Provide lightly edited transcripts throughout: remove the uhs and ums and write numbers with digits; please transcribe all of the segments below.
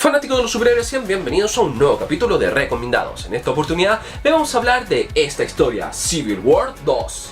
Fanáticos de los superhéroes, sean bienvenidos a un nuevo capítulo de Recomendados. En esta oportunidad le vamos a hablar de esta historia, Civil War 2.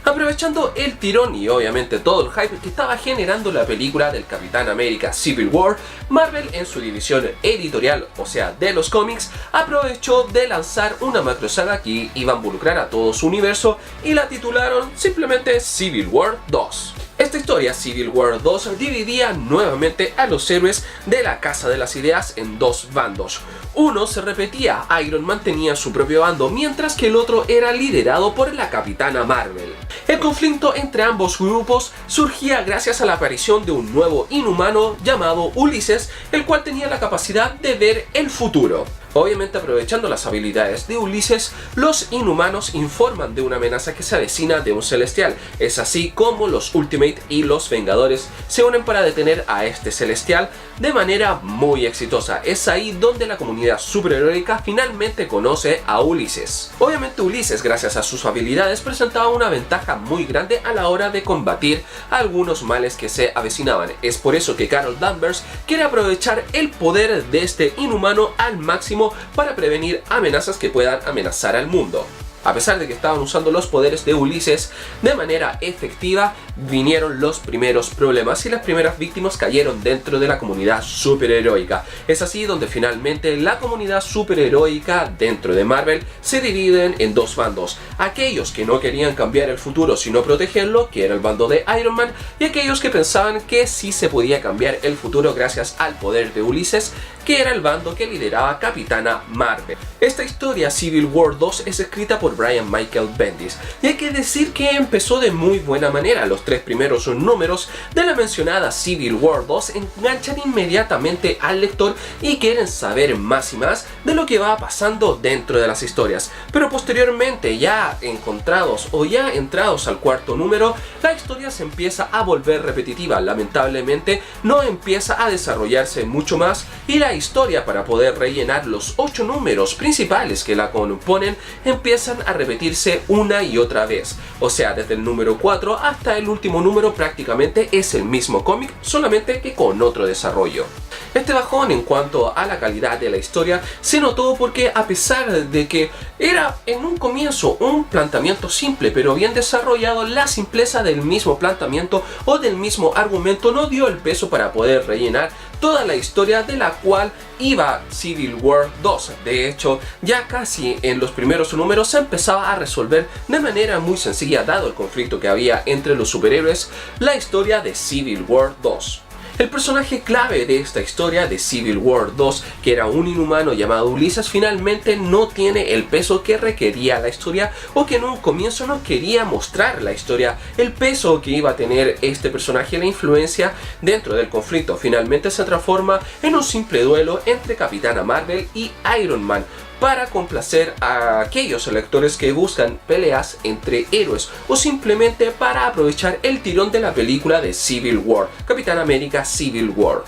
Aprovechando el tirón y obviamente todo el hype que estaba generando la película del Capitán América Civil War, Marvel en su división editorial, o sea de los cómics, aprovechó de lanzar una macrosaga que iba a involucrar a todo su universo y la titularon simplemente Civil War 2. Esta historia, Civil War 2, dividía nuevamente a los héroes de la Casa de las Ideas en dos bandos. Uno se repetía, Iron Man tenía su propio bando, mientras que el otro era liderado por la Capitana Marvel. El conflicto entre ambos grupos surgía gracias a la aparición de un nuevo inhumano llamado Ulises, el cual tenía la capacidad de ver el futuro. Obviamente, aprovechando las habilidades de Ulises, los inhumanos informan de una amenaza que se avecina de un celestial. Es así como los Ultimate y los Vengadores se unen para detener a este celestial de manera muy exitosa. Es ahí donde la comunidad superheroica finalmente conoce a Ulises. Obviamente Ulises, gracias a sus habilidades, presentaba una ventaja muy grande a la hora de combatir algunos males que se avecinaban. Es por eso que Carol Danvers quiere aprovechar el poder de este inhumano al máximo para prevenir amenazas que puedan amenazar al mundo. A pesar de que estaban usando los poderes de Ulises de manera efectiva, vinieron los primeros problemas y las primeras víctimas cayeron dentro de la comunidad superheroica. Es así donde finalmente la comunidad superheroica dentro de Marvel se dividen en dos bandos. Aquellos que no querían cambiar el futuro sino protegerlo, que era el bando de Iron Man, y aquellos que pensaban que sí se podía cambiar el futuro gracias al poder de Ulises, que era el bando que lideraba Capitana Marvel. Esta historia, Civil War 2, es escrita por Brian Michael Bendis, y hay que decir que empezó de muy buena manera. Los tres primeros números de la mencionada Civil War 2 enganchan inmediatamente al lector y quieren saber más y más de lo que va pasando dentro de las historias. Pero posteriormente, ya encontrados o ya entrados al cuarto número, la historia se empieza a volver repetitiva. Lamentablemente no empieza a desarrollarse mucho más y la historia, para poder rellenar los 8 números principales que la componen, empiezan a repetirse una y otra vez. O sea, desde el número 4 hasta el último número prácticamente es el mismo cómic, solamente que con otro desarrollo. Este bajón en cuanto a la calidad de la historia se notó porque, a pesar de que era en un comienzo un planteamiento simple pero bien desarrollado, la simpleza del mismo planteamiento o del mismo argumento no dio el peso para poder rellenar toda la historia de la cual iba Civil War 2. De hecho, ya casi en los primeros números se empezaba a resolver de manera muy sencilla, dado el conflicto que había entre los superhéroes, la historia de Civil War 2. El personaje clave de esta historia de Civil War 2, que era un inhumano llamado Ulises, finalmente no tiene el peso que requería la historia, o que en un comienzo no quería mostrar la historia, el peso que iba a tener este personaje, la influencia dentro del conflicto. Finalmente se transforma en un simple duelo entre Capitana Marvel y Iron Man, para complacer a aquellos lectores que buscan peleas entre héroes o simplemente para aprovechar el tirón de la película de Civil War, Capitán América Civil War.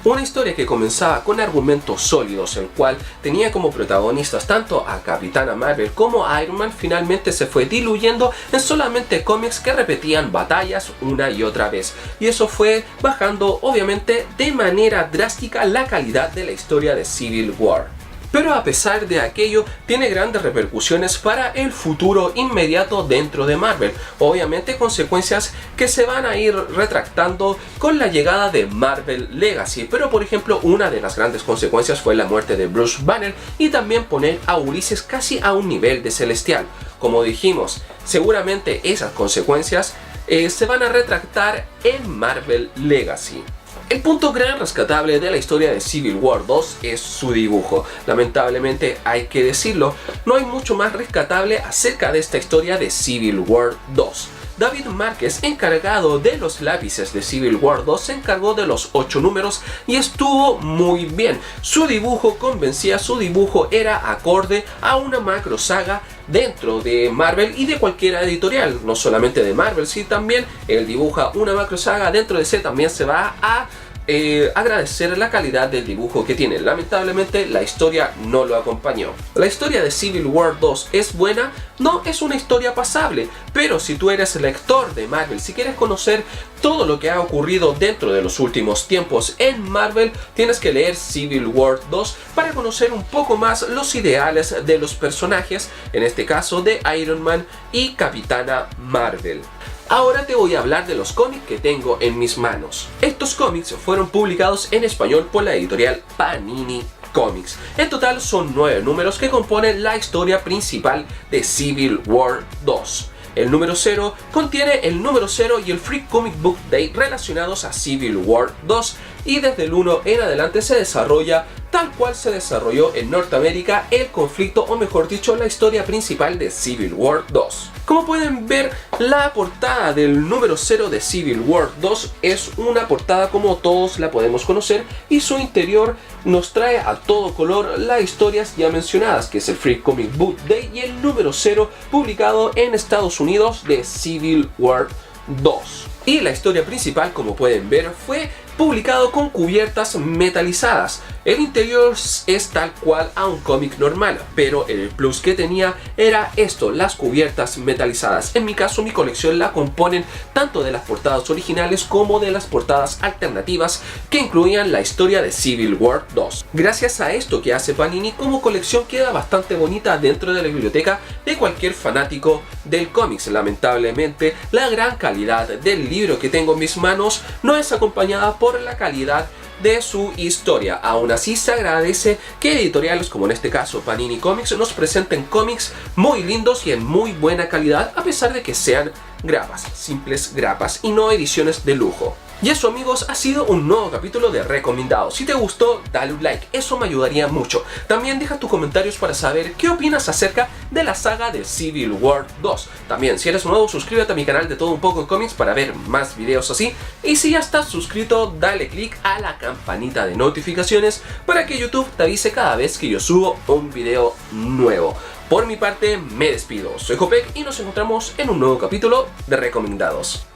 Una historia que comenzaba con argumentos sólidos, el cual tenía como protagonistas tanto a Capitana Marvel como a Iron Man, finalmente se fue diluyendo en solamente cómics que repetían batallas una y otra vez. Y eso fue bajando obviamente de manera drástica la calidad de la historia de Civil War. Pero a pesar de aquello, tiene grandes repercusiones para el futuro inmediato dentro de Marvel. Obviamente consecuencias que se van a ir retractando con la llegada de Marvel Legacy. Pero por ejemplo, una de las grandes consecuencias fue la muerte de Bruce Banner y también poner a Ulises casi a un nivel de celestial. Como dijimos, seguramente esas consecuencias se van a retractar en Marvel Legacy. El punto gran rescatable de la historia de Civil War 2 es su dibujo. Lamentablemente hay que decirlo, no hay mucho más rescatable acerca de esta historia de Civil War 2. David Márquez, encargado de los lápices de Civil War 2, se encargó de los 8 números y estuvo muy bien. Su dibujo convencía, su dibujo era acorde a una macro saga dentro de Marvel y de cualquier editorial, no solamente de Marvel, sino también él dibuja una macro saga dentro de DC, también se va a agradecer la calidad del dibujo que tiene. Lamentablemente la historia no lo acompañó. La historia de Civil War 2 es buena, no es una historia pasable, pero si tú eres lector de Marvel, si quieres conocer todo lo que ha ocurrido dentro de los últimos tiempos en Marvel, tienes que leer Civil War 2 para conocer un poco más los ideales de los personajes, en este caso de Iron Man y Capitana Marvel. Ahora te voy a hablar de los cómics que tengo en mis manos. Estos cómics fueron publicados en español por la editorial Panini Comics. En total son 9 números que componen la historia principal de Civil War 2. El número 0 contiene el número 0 y el Free Comic Book Day relacionados a Civil War 2, y desde el 1 en adelante se desarrolla tal cual se desarrolló en Norteamérica el conflicto, o mejor dicho, la historia principal de Civil War 2. Como pueden ver, la portada del número 0 de Civil War 2 es una portada como todos la podemos conocer, y su interior nos trae a todo color las historias ya mencionadas, que es el Free Comic Book Day y el número 0 publicado en Estados Unidos de Civil War 2. Y la historia principal, como pueden ver, fue publicado con cubiertas metalizadas. El interior es tal cual a un cómic normal, pero el plus que tenía era esto, las cubiertas metalizadas. En mi caso, mi colección la componen tanto de las portadas originales como de las portadas alternativas que incluían la historia de Civil War 2. Gracias a esto que hace Panini, como colección queda bastante bonita dentro de la biblioteca de cualquier fanático del cómics. Lamentablemente, la gran calidad del libro que tengo en mis manos no es acompañada por la calidad de su historia. Aún así, se agradece que editoriales como en este caso Panini Comics nos presenten cómics muy lindos y en muy buena calidad, a pesar de que sean grapas, simples grapas y no ediciones de lujo. Y eso, amigos, ha sido un nuevo capítulo de Recomendados. Si te gustó, dale un like, eso me ayudaría mucho. También deja tus comentarios para saber qué opinas acerca de la saga de Civil War 2. También, si eres nuevo, suscríbete a mi canal de Todo Un Poco en Cómics para ver más videos así. Y si ya estás suscrito, dale click a la campanita de notificaciones para que YouTube te avise cada vez que yo subo un video nuevo. Por mi parte, me despido. Soy Copec y nos encontramos en un nuevo capítulo de Recomendados.